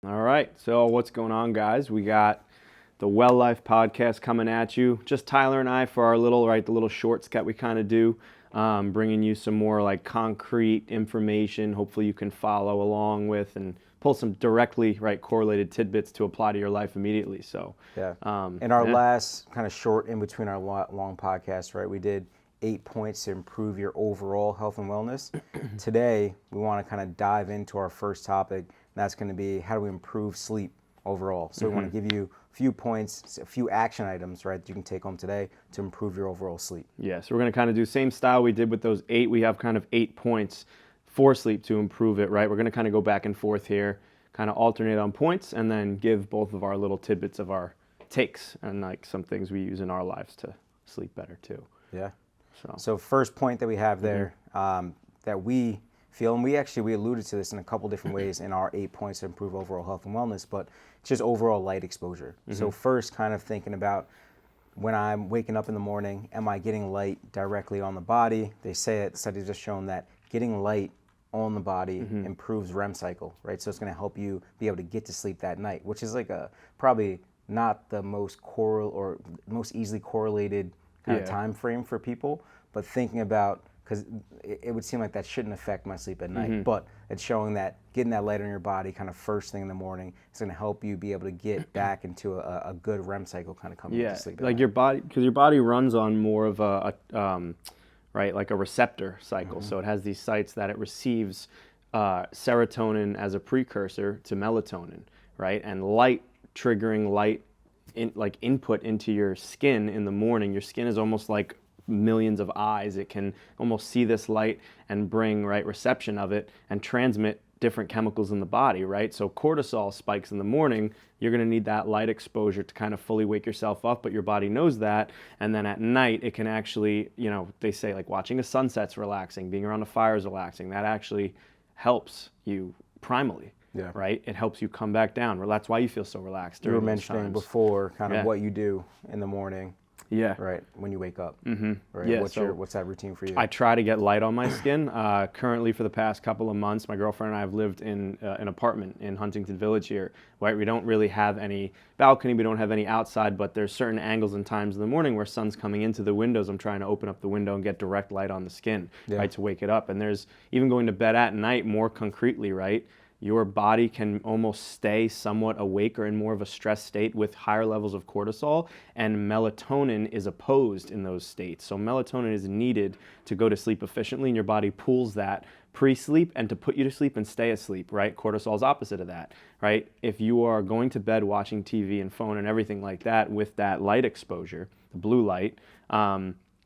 All right, so what's going on, guys? We got the WellLife Podcast coming at you. Just Tyler and I for our the little shorts that we kind of do, bringing you some more like concrete information. Hopefully you can follow along with and pull some directly correlated tidbits to apply to your life immediately. So in our last kind of short in between our long podcast, right, we did 8 points to improve your overall health and wellness. Today, we want to kind of dive into our first topic, and that's going to be how do we improve sleep overall. So we want to give you a few points, a few action items, right, that you can take home today to improve your overall sleep. Yeah, so we're going to kind of do same style we did with those 8. We have kind of 8 points for sleep to improve it, right? We're going to kind of go back and forth here, kind of alternate on points, and then give both of our little tidbits of our takes and like some things we use in our lives to sleep better too. Yeah. So first point that we have there that we feel, and we alluded to this in a couple different ways in our 8 points to improve overall health and wellness, but it's just overall light exposure. So first, kind of thinking about when I'm waking up in the morning, am I getting light directly on the body? They say that studies have shown that getting light on the body improves REM cycle, right? So it's going to help you be able to get to sleep that night, which is like probably not the most easily correlated kind of time frame for people, but thinking about, because it would seem like that shouldn't affect my sleep at night, but it's showing that getting that light on your body kind of first thing in the morning is going to help you be able to get back into a good REM cycle kind of coming into sleep at like night. your body, because your body runs on more of like a receptor cycle. So it has these sites that it receives serotonin as a precursor to melatonin, right? And triggering light input into your skin in the morning. Your skin is almost like millions of eyes. It can almost see this light and bring reception of it and transmit different chemicals in the body, right? So cortisol spikes in the morning. You're going to need that light exposure to kind of fully wake yourself up, but your body knows that. And then at night, it can actually, they say like watching a sunset's relaxing, being around a fire is relaxing. That actually helps you primally. Yeah. Right? It helps you come back down. Well, that's why you feel so relaxed. You were mentioning before kind of what you do in the morning. Yeah. Right. When you wake up. Right. Yeah, what's that routine for you? I try to get light on my skin. Currently, for the past couple of months, my girlfriend and I have lived in an apartment in Huntington Village here. Right. We don't really have any balcony. We don't have any outside, but there's certain angles and times in the morning where sun's coming into the windows. I'm trying to open up the window and get direct light on the skin, right, to wake it up. And there's even going to bed at night more concretely, right? Your body can almost stay somewhat awake or in more of a stress state with higher levels of cortisol, and melatonin is opposed in those states. So melatonin is needed to go to sleep efficiently, and your body pulls that pre-sleep and to put you to sleep and stay asleep, right? Cortisol is opposite of that, right? If you are going to bed watching TV and phone and everything like that with that light exposure, the blue light,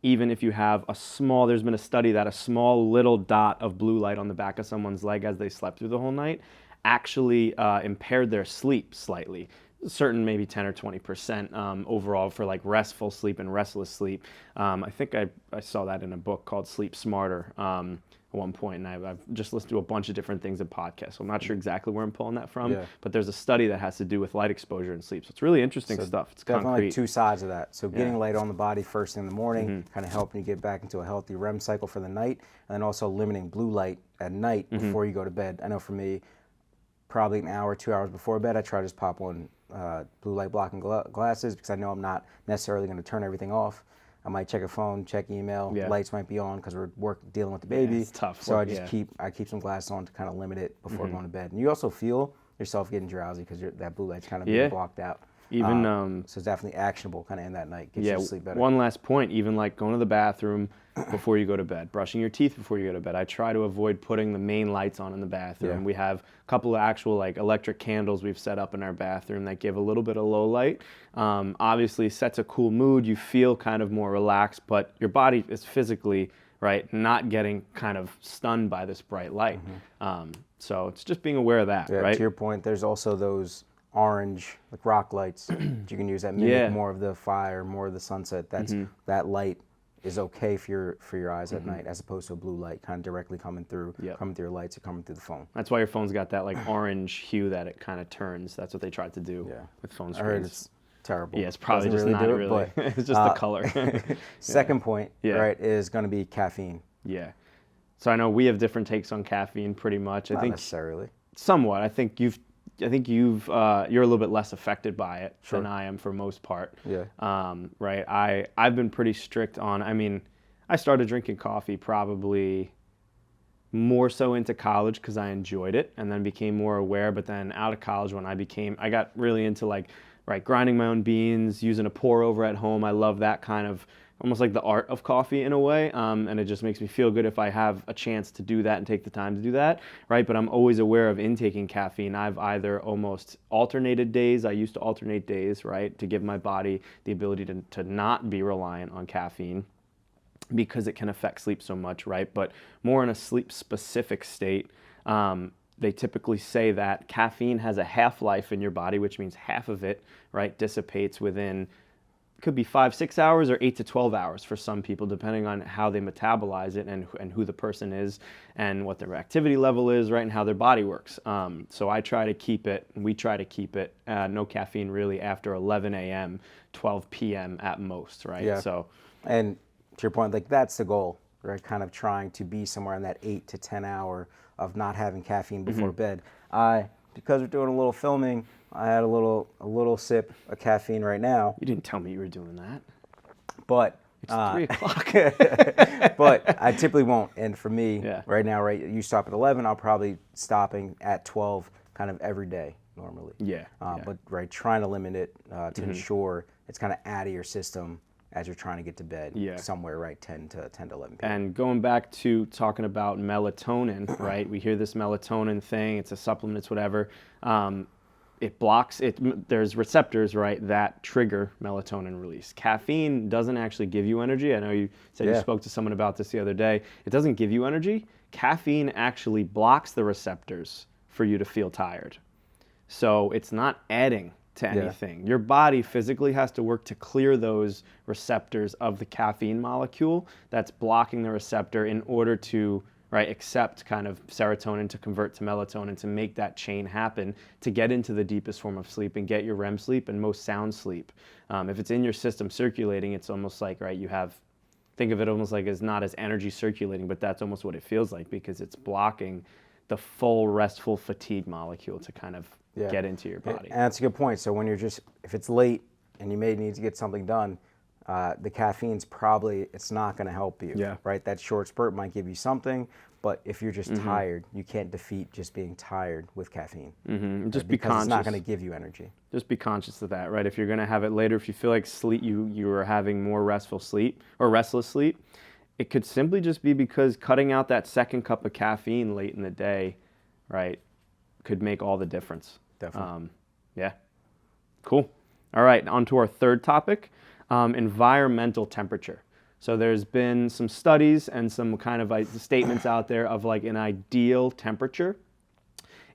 even if you have there's been a study that a small little dot of blue light on the back of someone's leg as they slept through the whole night actually impaired their sleep slightly. Certain maybe 10 or 20% overall for like restful sleep and restless sleep. I think I saw that in a book called Sleep Smarter at one point, and I've just listened to a bunch of different things in podcasts. So I'm not sure exactly where I'm pulling that from, but there's a study that has to do with light exposure and sleep. So it's really interesting stuff. It's definitely concrete. Like two sides of that. So getting light on the body first thing in the morning, kind of helping you get back into a healthy REM cycle for the night, and then also limiting blue light at night before you go to bed. I know for me, probably an hour, 2 hours before bed, I try to just pop on blue light blocking glasses because I know I'm not necessarily going to turn everything off. I might check a phone, check email. Lights might be on because we're dealing with the baby. It's tough. So I just keep some glasses on to kind of limit it before going to bed. And you also feel yourself getting drowsy because that blue light's kind of being blocked out. Even so it's definitely actionable kind of in that night. Gets you to sleep better. One last point, even like going to the bathroom before you go to bed, brushing your teeth before you go to bed. I try to avoid putting the main lights on in the bathroom. We have a couple of actual like electric candles we've set up in our bathroom that give a little bit of low light. Obviously sets a cool mood. You feel kind of more relaxed, but your body is physically not getting kind of stunned by this bright light. So it's just being aware of that, right? To your point, there's also those orange like rock lights you can use that mimic more of the fire, more of the sunset. That light is okay for your eyes at night, as opposed to a blue light kind of directly coming through your lights or coming through the phone. That's why your phone's got that like orange hue that it kind of turns. That's what they tried to do with phone screens. I heard it's terrible. Yeah, it's probably just not really. It's just the color. Second point, right, is going to be caffeine. Yeah. So I know we have different takes on caffeine pretty much. Not necessarily. Somewhat. I think I think you're a little bit less affected by it Sure. than I am for most part. Yeah. Right. I've been pretty strict on. I mean, I started drinking coffee probably more so into college because I enjoyed it, and then became more aware. But then out of college, when I got really into like, right, grinding my own beans, using a pour over at home. I love that kind of almost like the art of coffee in a way, and it just makes me feel good if I have a chance to do that and take the time to do that, right? But I'm always aware of intaking caffeine. I've either almost alternated days. I used to alternate days, right, to give my body the ability to not be reliant on caffeine, because it can affect sleep so much, right? But more in a sleep-specific state, they typically say that caffeine has a half-life in your body, which means half of it, right, dissipates within, could be 5-6 hours or 8 to 12 hours for some people, depending on how they metabolize it and who the person is and what their activity level is, right, and how their body works. So we try to keep it, no caffeine really after 11 a.m., 12 p.m. at most, right? Yeah. So, and to your point, like that's the goal, right? Kind of trying to be somewhere in that 8 to 10 hour of not having caffeine before bed. Because we're doing a little filming, I had a little sip of caffeine right now. you didn't tell me you were doing that. But It's 3 o'clock. but I typically won't. And for me, Yeah. right now, right, you stop at 11, I'll probably stopping at 12 kind of every day normally. Yeah. But right, trying to limit it to ensure it's kind of out of your system as you're trying to get to bed, somewhere right 10 to 11 p.m. And going back to talking about melatonin, right? We hear this melatonin thing, it's a supplement, it's whatever. It blocks it. There's receptors, right, that trigger melatonin release. Caffeine doesn't actually give you energy. I know you said you spoke to someone about this the other day. It doesn't give you energy. Caffeine actually blocks the receptors for you to feel tired. So it's not adding to anything. Your body physically has to work to clear those receptors of the caffeine molecule that's blocking the receptor in order to, right, accept kind of serotonin to convert to melatonin, to make that chain happen, to get into the deepest form of sleep and get your REM sleep and most sound sleep. If it's in your system circulating, it's almost like, right, think of it almost like it's not as energy circulating, but that's almost what it feels like, because it's blocking the full restful fatigue molecule to kind of get into your body. And that's a good point. So when if it's late and you may need to get something done, the caffeine's it's not going to help you, right? That short spurt might give you something, but if you're just tired, you can't defeat just being tired with caffeine. Just be conscious. It's not going to give you energy. Just be conscious of that, right? If you're going to have it later, if you feel like you are having more restful sleep or restless sleep, it could simply just be because cutting out that second cup of caffeine late in the day, right, could make all the difference. Definitely. Yeah. Cool. All right, on to our third topic, environmental temperature. So there's been some studies and some kind of statements out there of like an ideal temperature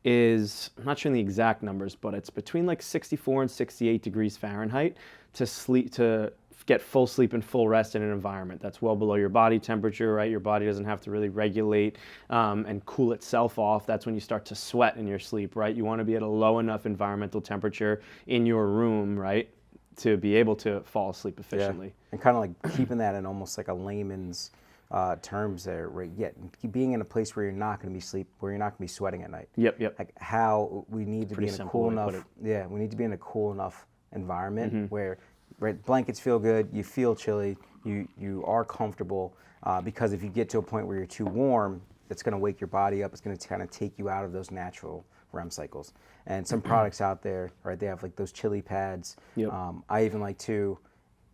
is, I'm not sure the exact numbers, but it's between like 64 and 68 degrees Fahrenheit to get full sleep and full rest in an environment that's well below your body temperature, right? Your body doesn't have to really regulate and cool itself off. That's when you start to sweat in your sleep, right? You want to be at a low enough environmental temperature in your room, right, to be able to fall asleep efficiently. Yeah. And kind of like keeping that in almost like a layman's terms there, right? Being in a place where you're not going to be sweating at night. Yep. Like how we need to Pretty be in a simple cool way to enough, put it. we need to be in a cool enough environment where, right, blankets feel good, you feel chilly, you are comfortable, because if you get to a point where you're too warm, it's going to wake your body up. It's going to kind of take you out of those natural REM cycles. And some products out there, right, they have like those chili pads. Yep. I even like to,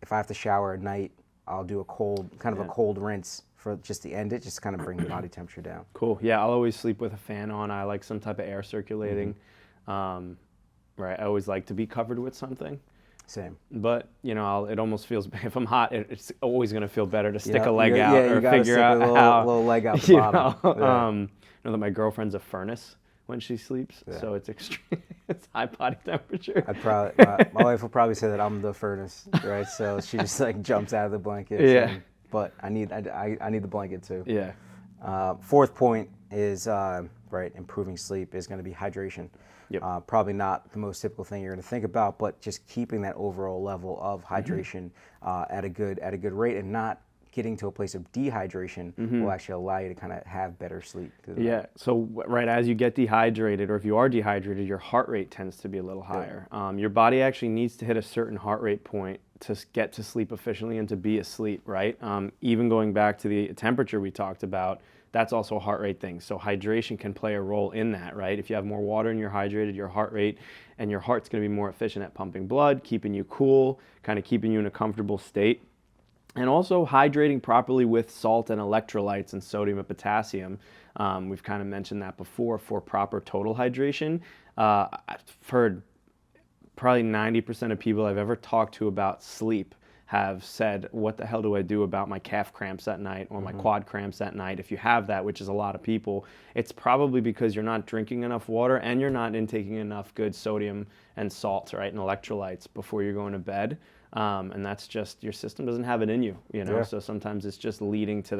if I have to shower at night, I'll do a cold rinse for just to end it, just to kind of bring the body temperature down. Cool. Yeah, I'll always sleep with a fan on. I like some type of air circulating. Right, I always like to be covered with something. Same. But, it almost feels, if I'm hot, it's always going to feel better to stick a leg out or figure out how. Little leg out the bottom. Know that my girlfriend's a furnace when she sleeps, so it's extreme. It's high body temperature. My wife will probably say that I'm the furnace, right? So she just like jumps out of the blanket. Yeah. But I need the blanket too. Yeah. Fourth point is improving sleep is going to be hydration. Yep. Probably not the most typical thing you're going to think about, but just keeping that overall level of hydration at a good rate, and not getting to a place of dehydration will actually allow you to kind of have better sleep. Yeah. So right as you get dehydrated, or if you are dehydrated, your heart rate tends to be a little higher. Your body actually needs to hit a certain heart rate point to get to sleep efficiently and to be asleep, right? Even going back to the temperature we talked about, that's also a heart rate thing. So hydration can play a role in that, right? If you have more water and you're hydrated, your heart rate and your heart's going to be more efficient at pumping blood, keeping you cool, kind of keeping you in a comfortable state. And also hydrating properly with salt and electrolytes and sodium and potassium. We've kind of mentioned that before for proper total hydration. I've heard probably 90% of people I've ever talked to about sleep have said, what the hell do I do about my calf cramps at night or my quad cramps at night? If you have that, which is a lot of people, it's probably because you're not drinking enough water and you're not intaking enough good sodium and salt, right, and electrolytes before you're going to bed. And that's just, your system doesn't have it in you, you know? So sometimes it's just leading to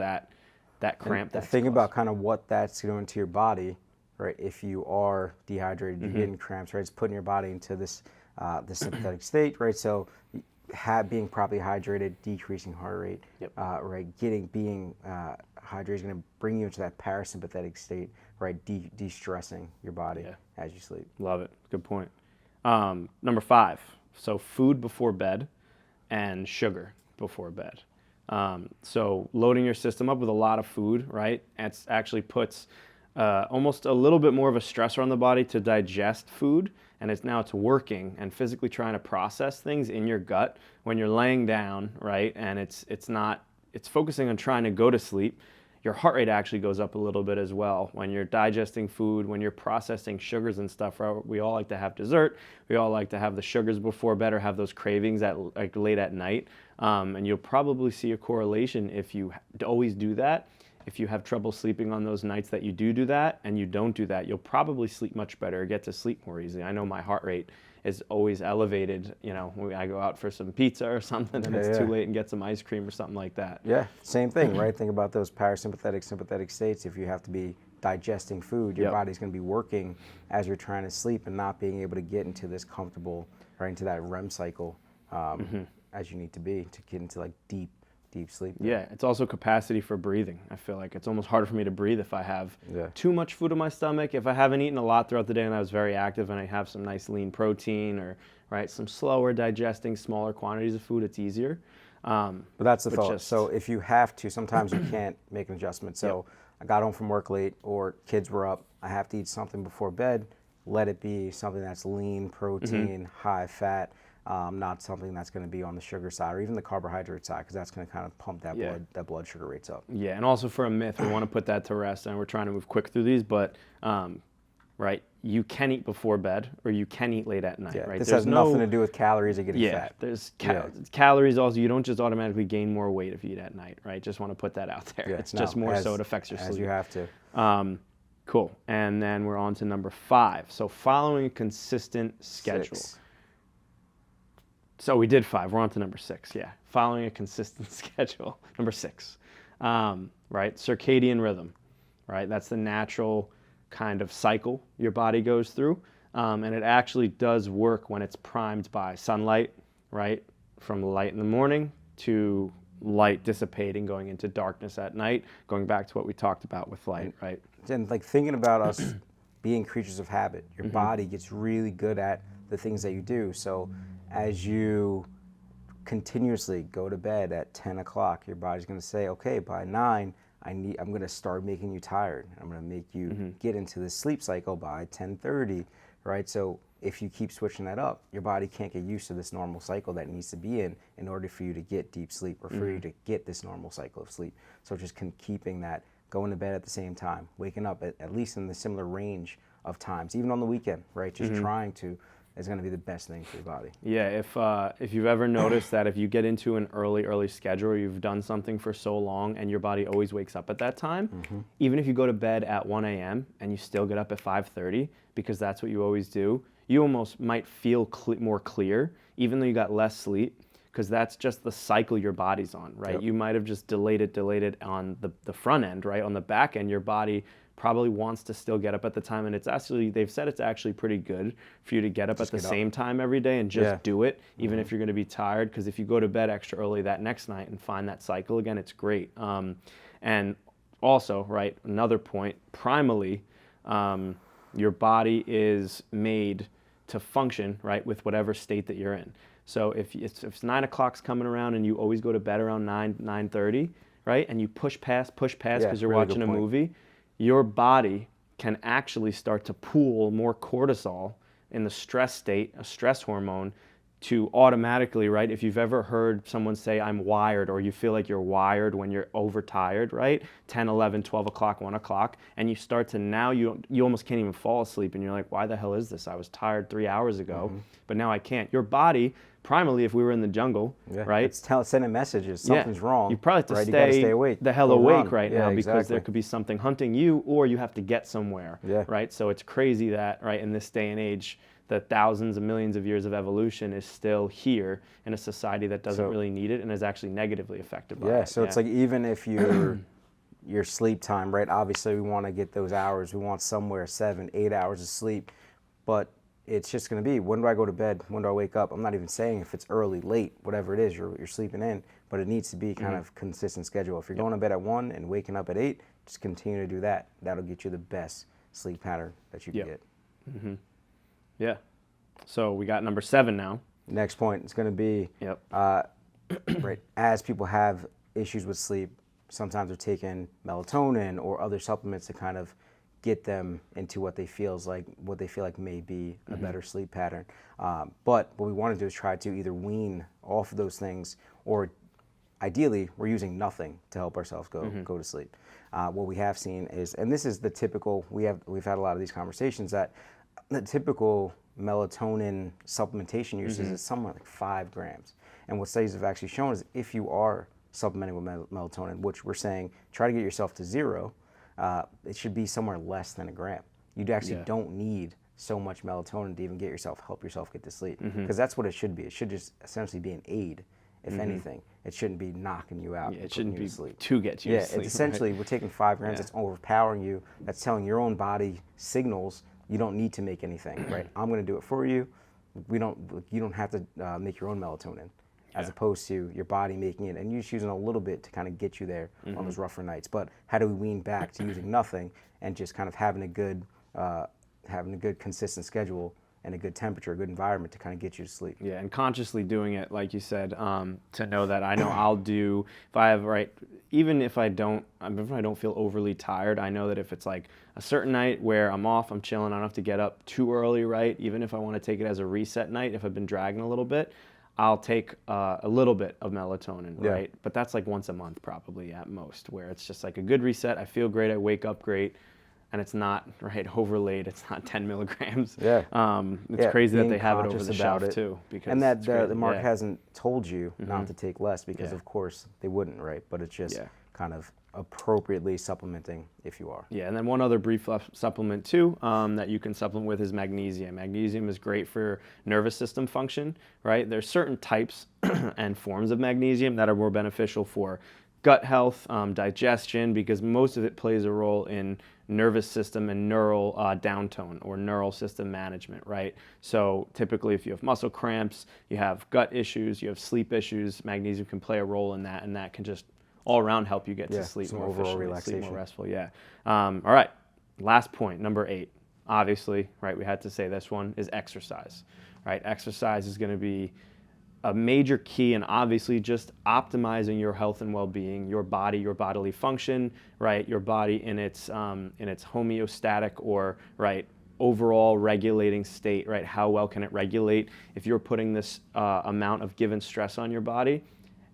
that cramp. The thing about kind of what that's doing to your body, right, if you are dehydrated, you're getting cramps, right, it's putting your body into this sympathetic state, right? So being properly hydrated, decreasing heart rate, right? Being hydrated is going to bring you into that parasympathetic state, right? De-stressing your body as you sleep. Love it. Good point. Number 5. So food before bed and sugar before bed. So loading your system up with a lot of food, right? It actually puts almost a little bit more of a stressor on the body to digest food, and it's working and physically trying to process things in your gut when you're laying down, right? And it's focusing on trying to go to sleep. Your heart rate actually goes up a little bit as well when you're digesting food, when you're processing sugars and stuff. Right? We all like to have dessert. We all like to have the sugars before bed or have those cravings late at night. And you'll probably see a correlation if you always do that. If you have trouble sleeping on those nights that you do that and you don't do that, you'll probably sleep much better, get to sleep more easily. I know my heart rate is always elevated, you know, when I go out for some pizza or something and it's too late and get some ice cream or something like that. Yeah, same thing, right? Think about those parasympathetic, sympathetic states. If you have to be digesting food, your body's going to be working as you're trying to sleep and not being able to get into this comfortable, right, into that REM cycle as you need to be to get into like deep sleep. Yeah, it's also capacity for breathing. I feel like it's almost harder for me to breathe if I have too much food in my stomach. If I haven't eaten a lot throughout the day and I was very active and I have some nice lean protein or some slower digesting, smaller quantities of food, it's easier. But that's the thought. So if you have to, sometimes you can't make an adjustment. So I got home from work late or kids were up. I have to eat something before bed. Let it be something that's lean protein, high fat. Not something that's going to be on the sugar side or even the carbohydrate side, because that's going to kind of pump that blood sugar rates up. Yeah, and also for a myth, we want to put that to rest, and we're trying to move quick through these, but right, you can eat before bed or you can eat late at night, right? This has nothing to do with calories or getting fat. There's calories also. You don't just automatically gain more weight if you eat at night, right? Just want to put that out there. It's just more so it affects your sleep. As you have to. Cool. And then we're on to number 5. So following a consistent schedule. 6. So we did 5. We're on to number 6. Yeah. Following a consistent schedule. Number 6. Right. Circadian rhythm. Right. That's the natural kind of cycle your body goes through. And it actually does work when it's primed by sunlight, right? From light in the morning to light dissipating, going into darkness at night, going back to what we talked about with light, right? And like thinking about us being creatures of habit, your body gets really good at the things that you do. So as you continuously go to bed at 10 o'clock, your body's going to say, okay, by 9, I'm going to start making you tired. I'm going to make you get into the sleep cycle by 10:30, right? So if you keep switching that up, your body can't get used to this normal cycle that it needs to be in order for you to get deep sleep or for you to get this normal cycle of sleep. So just keeping that, going to bed at the same time, waking up at least in the similar range of times, even on the weekend, right? Just trying to is going to be the best thing for your body. Yeah, if you've ever noticed that if you get into an early schedule, or you've done something for so long and your body always wakes up at that time, even if you go to bed at 1 a.m. and you still get up at 5:30 because that's what you always do, you almost might feel more clear, even though you got less sleep, because that's just the cycle your body's on, right? You might have just delayed it on the front end, right? On the back end, your body probably wants to still get up at the time, and they've said it's actually pretty good for you to get up at the same time every day and just do it, even if you're going to be tired, because if you go to bed extra early that next night and find that cycle again, it's great. And also, right, another point, primally, your body is made to function, right, with whatever state that you're in. So if 9 o'clock's coming around and you always go to bed around 9:30, right, and you push past because you're watching a movie, your body can actually start to pool more cortisol in the stress state, a stress hormone, to automatically, right, if you've ever heard someone say, I'm wired, or you feel like you're wired when you're overtired, right, 10, 11, 12 o'clock, 1 o'clock, and you start to now, you almost can't even fall asleep, and you're like, why the hell is this? I was tired 3 hours ago, but now I can't. Your body, primarily, if we were in the jungle, right? It's sending messages, something's wrong. You probably have to stay awake. The hell awake right now, because there could be something hunting you, or you have to get somewhere, right? So it's crazy that, right, in this day and age, the thousands and millions of years of evolution is still here in a society that doesn't really need it and is actually negatively affected by it. So it's like, even if your sleep time, right? Obviously, we want to get those hours. We want somewhere 7, 8 hours of sleep, but it's just going to be, when do I go to bed? When do I wake up? I'm not even saying if it's early, late, whatever it is you're sleeping in, but it needs to be kind of consistent schedule. If you're going to bed at 1 and waking up at 8, just continue to do that. That'll get you the best sleep pattern that you can get. Yeah. So we got number 7 now. Next point is going to be, right, as people have issues with sleep, sometimes they're taking melatonin or other supplements to kind of get them into what they feel like may be a better sleep pattern. But what we want to do is try to either wean off of those things, or ideally we're using nothing to help ourselves go to sleep. What we have seen is, and this is the typical, we've had a lot of these conversations, that the typical melatonin supplementation uses is somewhere like 5 grams. And what studies have actually shown is, if you are supplementing with melatonin, which we're saying try to get yourself to 0, it should be somewhere less than 1 gram. You actually don't need so much melatonin to even help yourself get to sleep, because that's what it should be. It should just essentially be an aid, if anything. It shouldn't be knocking you out. It shouldn't be sleep. to get you to sleep. It's essentially, we're taking 5 grams. That's overpowering you. That's telling your own body signals you don't need to make anything, right? I'm going to do it for you. You don't have to make your own melatonin, as opposed to your body making it, and you just using a little bit to kind of get you there on those rougher nights. But how do we wean back to using nothing and just kind of having a good consistent schedule and a good temperature, a good environment to kind of get you to sleep? Yeah, and consciously doing it, like you said, to know that I know I'll do, if I have, right, even if I don't feel overly tired, I know that if it's like a certain night where I'm off, I'm chilling, I don't have to get up too early, right? Even if I want to take it as a reset night, if I've been dragging a little bit, I'll take a little bit of melatonin, right? But that's like once a month probably at most, where it's just like a good reset. I feel great, I wake up great, and it's not, right, overlaid. It's not 10 milligrams. It's crazy that they have it over the shelf too. Because and that the market hasn't told you not to take less, because of course they wouldn't, right? But it's just kind of appropriately supplementing if you are. Yeah, and then one other brief supplement too that you can supplement with is magnesium. Magnesium is great for nervous system function, right? There's certain types and forms of magnesium that are more beneficial for gut health, digestion, because most of it plays a role in nervous system and neural downtone, or neural system management, right? So typically if you have muscle cramps, you have gut issues, you have sleep issues, magnesium can play a role in that, and that can just all around help you get to sleep more efficiently, relaxation. sleep more restful, all right, last point, number 8. Obviously, right, we had to say this one, is exercise, right? Exercise is going to be a major key, and obviously just optimizing your health and well-being, your body, your bodily function, right? Your body in its homeostatic, or right, overall regulating state, right? How well can it regulate? If you're putting this amount of given stress on your body,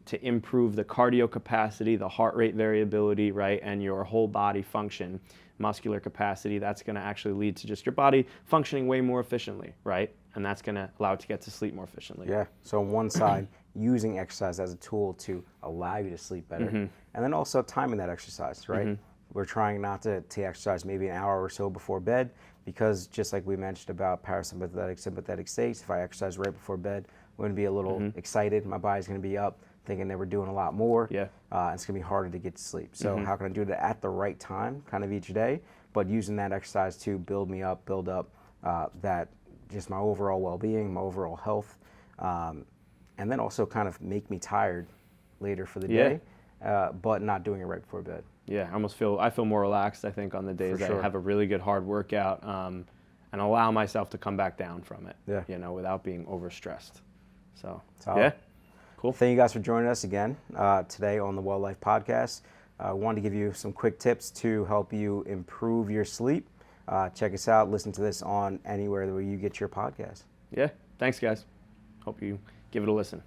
to improve the cardio capacity, the heart rate variability, right, and your whole body function, muscular capacity, that's going to actually lead to just your body functioning way more efficiently, right? And that's going to allow it to get to sleep more efficiently. Yeah, so on one side, using exercise as a tool to allow you to sleep better, and then also timing that exercise, right? We're trying not to exercise maybe an hour or so before bed, because just like we mentioned about parasympathetic, sympathetic states, if I exercise right before bed, I'm going to be a little excited, my body's going to be up, thinking that we're doing a lot more, and it's going to be harder to get to sleep. So how can I do that at the right time, kind of each day? but using that exercise to build me up, build up that just my overall well-being, my overall health, and then also kind of make me tired later for the day, but not doing it right before bed. Yeah, I feel more relaxed, I think, on the days that I have a really good hard workout, and allow myself to come back down from it, without being overstressed. So, cool. Thank you guys for joining us again today on the WellLife Podcast. I wanted to give you some quick tips to help you improve your sleep. Check us out. Listen to this on anywhere where you get your podcast. Yeah, thanks, guys. Hope you give it a listen.